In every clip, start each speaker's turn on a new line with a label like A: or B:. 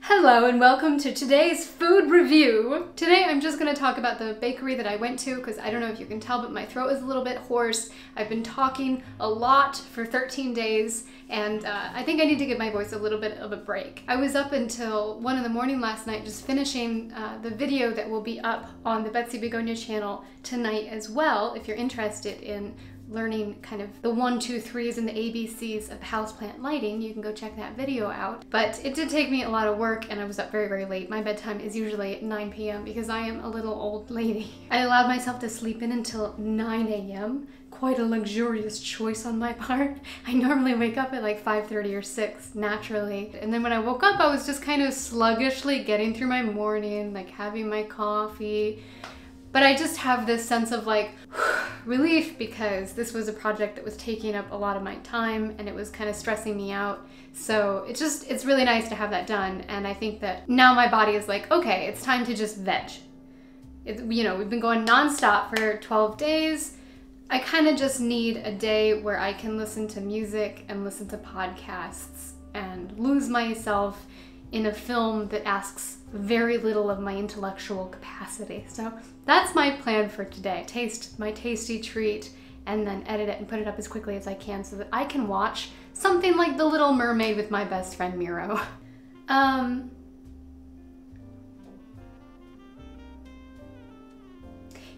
A: Hello and welcome to today's food review. Today I'm just going to talk about the bakery that I went to because I don't know if you can tell, but my throat is a little bit hoarse. I've been talking a lot for 13 days and I think I need to give my voice a little bit of a break. I was up until 1 in the morning last night just finishing the video that will be up on the Betsy Begonia channel tonight as well. If you're interested in learning kind of the 1, 2, 3s and the ABCs of houseplant lighting, you can go check that video out. But it did take me a lot of work and I was up very, very late. My bedtime is usually at 9 p.m. because I am a little old lady. I allowed myself to sleep in until 9 a.m. Quite a luxurious choice on my part. I normally wake up at like 5:30 or 6 naturally. And then when I woke up, I was just kind of sluggishly getting through my morning, like having my coffee. But I just have this sense of like relief because this was a project that was taking up a lot of my time and it was kind of stressing me out. So it's really nice to have that done. And I think that now my body is like, okay, it's time to just veg. You know, we've been going nonstop for 12 days. I kind of just need a day where I can listen to music and listen to podcasts and lose myself in a film that asks very little of my intellectual capacity. So that's my plan for today. Taste my tasty treat and then edit it and put it up as quickly as I can so that I can watch something like The Little Mermaid with my best friend Miro.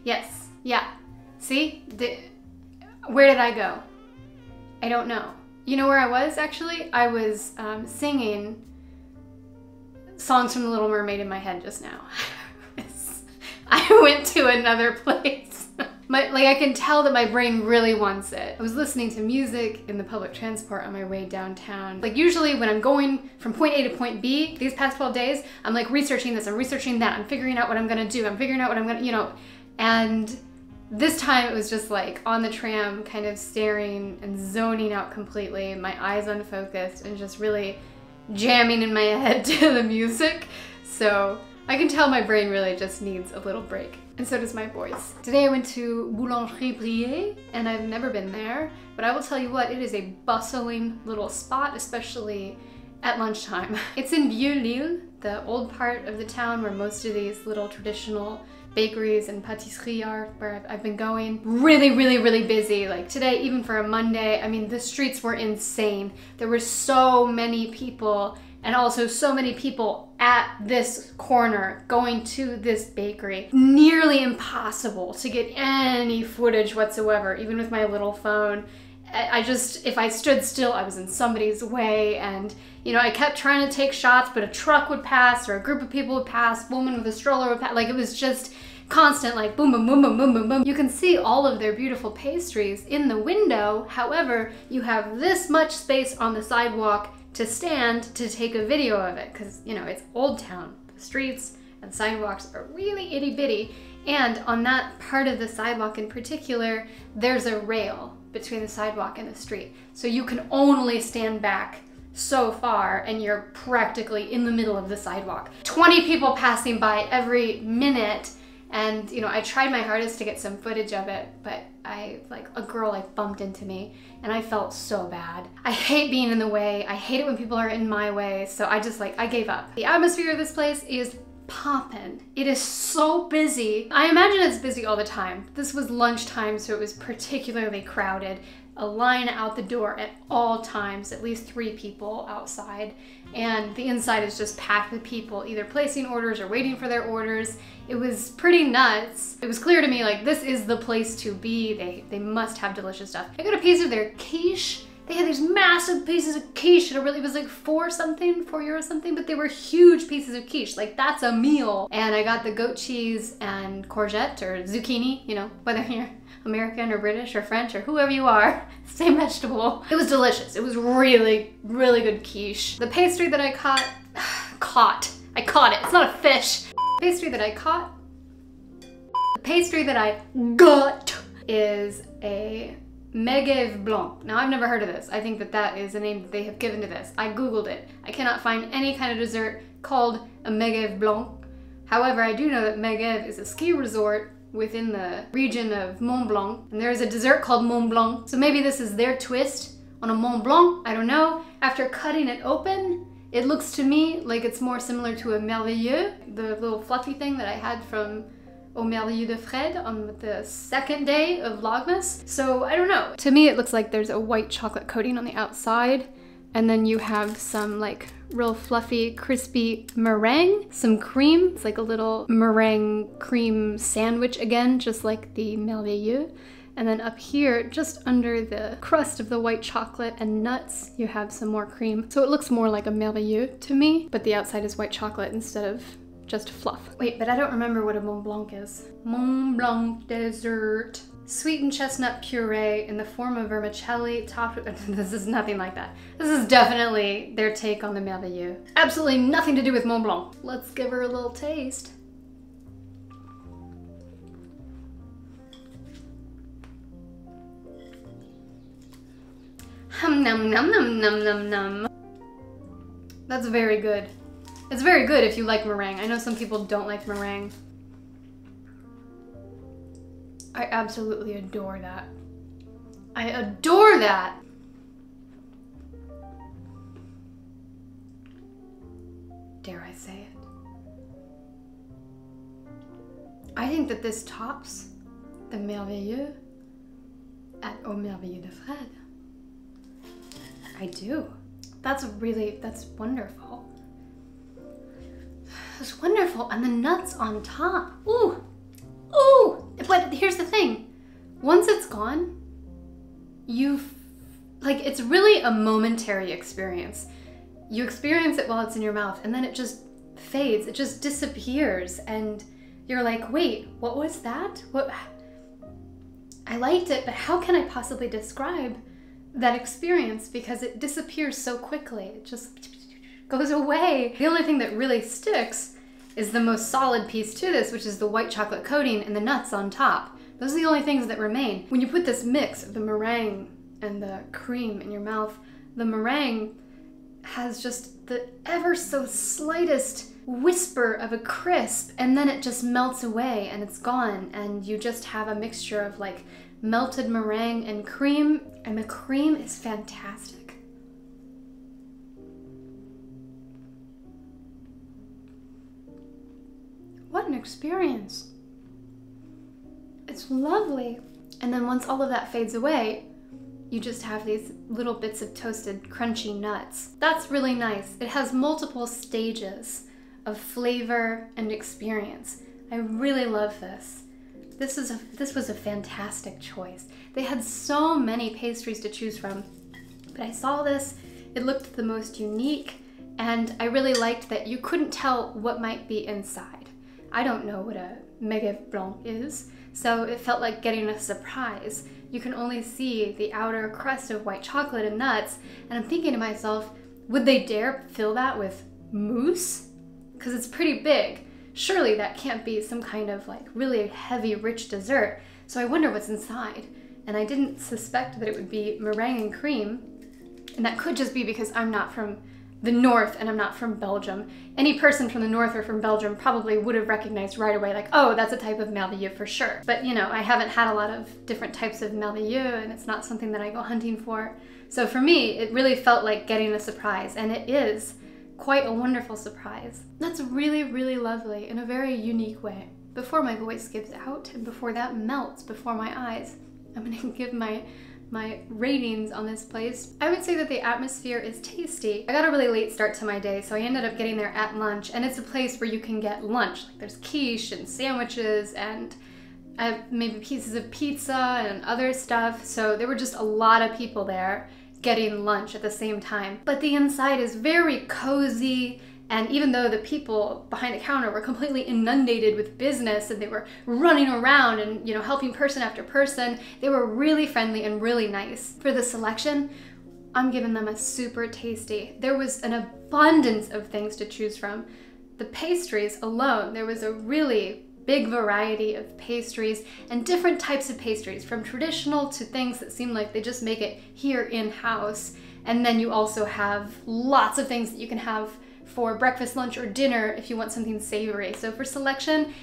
A: Yes, yeah. See? Where did I go? I don't know. You know where I was actually? I was singing songs from The Little Mermaid in my head just now. I went to another place. Like I can tell that my brain really wants it. I was listening to music in the public transport on my way downtown. Like usually when I'm going from point A to point B, these past 12 days, I'm like researching this, I'm researching that, I'm figuring out what I'm gonna do, I'm figuring out what I'm gonna, you know, and this time it was just like on the tram, kind of staring and zoning out completely, my eyes unfocused and just really jamming in my head to the music. So I can tell my brain really just needs a little break. And so does my voice. Today I went to Boulangerie Brier and I've never been there, but I will tell you what, it is a bustling little spot, especially at lunchtime. It's in Lille, the old part of the town where most of these little traditional bakeries and patisseries are, where I've been going. Really, really, really busy. Like today, even for a Monday, I mean, the streets were insane. There were so many people and also so many people at this corner going to this bakery. Nearly impossible to get any footage whatsoever, even with my little phone. If I stood still, I was in somebody's way, and you know, I kept trying to take shots, but a truck would pass or a group of people would pass, a woman with a stroller would pass, like it was just constant, like boom, boom, boom, boom, boom, boom, boom. You can see all of their beautiful pastries in the window. However, you have this much space on the sidewalk to stand to take a video of it because, you know, it's Old Town. The streets and sidewalks are really itty bitty, and on that part of the sidewalk in particular, there's a rail between the sidewalk and the street. So you can only stand back so far and you're practically in the middle of the sidewalk. 20 people passing by every minute, and you know, I tried my hardest to get some footage of it, but a girl like bumped into me and I felt so bad. I hate being in the way. I hate it when people are in my way. So I gave up. The atmosphere of this place is poppin'. It is so busy. I imagine it's busy all the time. This was lunchtime, so it was particularly crowded. a line out the door at all times, at least 3 people outside, and the inside is just packed with people either placing orders or waiting for their orders. It was pretty nuts. It was clear to me, like, this is the place to be. They must have delicious stuff. I got a piece of their quiche. They had these massive pieces of quiche. It was like €4 something, but they were huge pieces of quiche. Like, that's a meal. And I got the goat cheese and courgette or zucchini, you know, whether you're American or British or French or whoever you are, same vegetable. It was delicious. It was really, really good quiche. The pastry that I I caught it. It's not a fish. The pastry that I got is a Megève Blanc. Now, I've never heard of this. I think that is the name that they have given to this. I Googled it. I cannot find any kind of dessert called a Megève Blanc. However, I do know that Megève is a ski resort within the region of Mont Blanc, and there is a dessert called Mont Blanc. So maybe this is their twist on a Mont Blanc. I don't know. After cutting it open, it looks to me like it's more similar to a Merveilleux, the little fluffy thing that I had from Au Merveilleux de Fred on the second day of Vlogmas. So I don't know. To me, it looks like there's a white chocolate coating on the outside, and then you have some like real fluffy, crispy meringue, some cream. It's like a little meringue cream sandwich again, just like the Merveilleux. And then up here, just under the crust of the white chocolate and nuts, you have some more cream. So it looks more like a Merveilleux to me, but the outside is white chocolate instead of just fluff. Wait, but I don't remember what a Mont Blanc is. Mont Blanc dessert. Sweetened chestnut puree in the form of vermicelli topped with... This is nothing like that. This is definitely their take on the Merveilleux. Absolutely nothing to do with Mont Blanc. Let's give her a little taste. Hum num num num num num num. That's very good. It's very good if you like meringue. I know some people don't like meringue. I absolutely adore that. I adore that! Dare I say it? I think that this tops the Merveilleux at Au Merveilleux de Fred. I do. That's wonderful. It's wonderful. And the nuts on top. Ooh! Ooh! But here's the thing. Once it's gone, it's really a momentary experience. You experience it while it's in your mouth, and then it just fades. It just disappears. And you're like, wait, what was that? What? I liked it, but how can I possibly describe that experience? Because it disappears so quickly. It just goes away. The only thing that really sticks is the most solid piece to this, which is the white chocolate coating and the nuts on top. Those are the only things that remain. When you put this mix of the meringue and the cream in your mouth, the meringue has just the ever so slightest whisper of a crisp, and then it just melts away and it's gone, and you just have a mixture of like melted meringue and the cream is fantastic. What an experience. It's lovely. And then once all of that fades away, you just have these little bits of toasted crunchy nuts. That's really nice. It has multiple stages of flavor and experience. I really love this. This was a fantastic choice. They had so many pastries to choose from, but I saw this, it looked the most unique, and I really liked that you couldn't tell what might be inside. I don't know what a Megève Blanc is, so it felt like getting a surprise. You can only see the outer crust of white chocolate and nuts, and I'm thinking to myself, would they dare fill that with mousse? Because it's pretty big. Surely that can't be some kind of like really heavy, rich dessert. So I wonder what's inside. And I didn't suspect that it would be meringue and cream, and that could just be because I'm not from the north and I'm not from Belgium. Any person from the north or from Belgium probably would have recognized right away, like, oh, that's a type of Merveilleux for sure. But you know, I haven't had a lot of different types of Merveilleux, and it's not something that I go hunting for. So for me, it really felt like getting a surprise, and it is quite a wonderful surprise. That's really, really lovely in a very unique way. Before my voice gives out and before that melts before my eyes, I'm gonna give my my ratings on this place. I would say that the atmosphere is tasty. I got a really late start to my day, so I ended up getting there at lunch, and it's a place where you can get lunch. Like there's quiche and sandwiches and maybe pieces of pizza and other stuff. So there were just a lot of people there getting lunch at the same time. But the inside is very cozy. And even though the people behind the counter were completely inundated with business and they were running around and, you know, helping person after person, they were really friendly and really nice. For the selection, I'm giving them a super tasty. There was an abundance of things to choose from. The pastries alone, there was a really big variety of pastries and different types of pastries, from traditional to things that seem like they just make it here in-house. And then you also have lots of things that you can have for breakfast, lunch, or dinner if you want something savory. So for selection,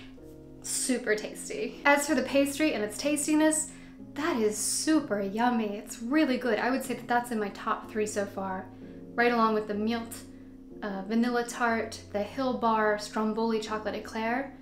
A: super tasty. As for the pastry and its tastiness, that is super yummy. It's really good. I would say that that's in my top 3 so far, right along with the Milt vanilla tart, the Hill Bar Stromboli chocolate eclair.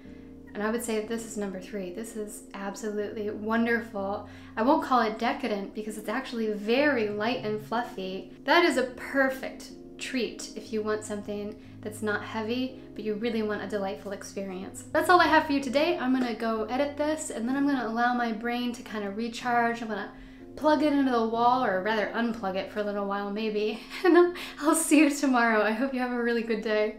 A: And I would say that this is number 3. This is absolutely wonderful. I won't call it decadent because it's actually very light and fluffy. That is a perfect treat if you want something that's not heavy, but you really want a delightful experience. That's all I have for you today. I'm gonna go edit this, and then I'm gonna allow my brain to kind of recharge. I'm gonna plug it into the wall, or rather unplug it for a little while maybe, and I'll see you tomorrow. I hope you have a really good day.